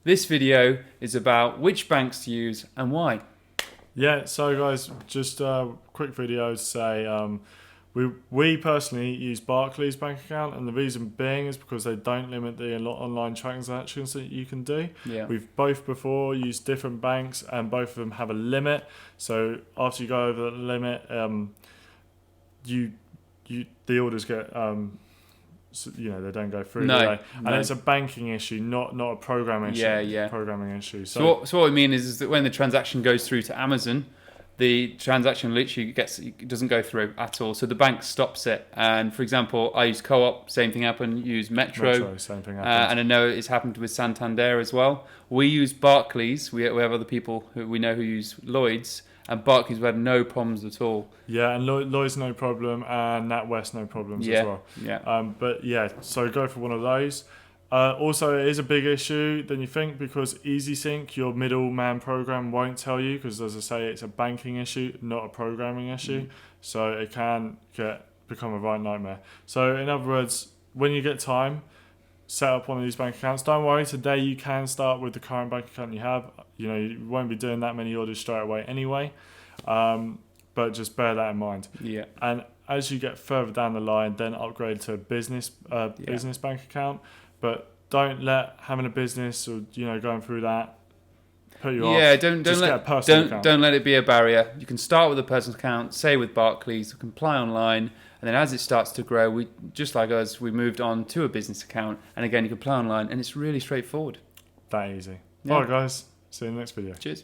This video is about which banks to use and why. Yeah, so guys, just a quick video to say we personally use Barclays bank account, and the reason being is because they don't limit the online transactions that you can do. Yeah. We've both before used different banks, and both of them have a limit. So after you go over the limit, the orders get they don't go through. No, do they? no. And it's a banking issue, not a programming issue. Yeah. Programming issue. So what I mean is that when the transaction goes through to Amazon, the transaction literally doesn't go through at all. So the bank stops it. And for example, I use Co-op, same thing happened. Use Metro, same thing happened. and I know it's happened with Santander as well. We use Barclays. We have other people who we know who use Lloyds, and Barclays we had no problems at all. Yeah, and Lloyd's no problem, and NatWest no problems as well. Yeah. But yeah, so go for one of those. Also, it is a big issue than you think, because EasySync, your middleman program, won't tell you, because as I say, it's a banking issue, not a programming issue. So it can become a right nightmare. So in other words, when you get time, set up one of these bank accounts. Don't worry, today you can start with the current bank account you have. You won't be doing that many orders straight away anyway. But just bear that in mind. Yeah. And as you get further down the line, then upgrade to a business bank account. But don't let having a business or going through that put you off. Yeah, don't Just let get a personal account. don't let it be a barrier. You can start with a personal account, say with Barclays, apply online, and then as it starts to grow, we just like us, we moved on to a business account, and again you can apply online, and it's really straightforward. That easy. Yeah. All right, guys. See you in the next video. Cheers.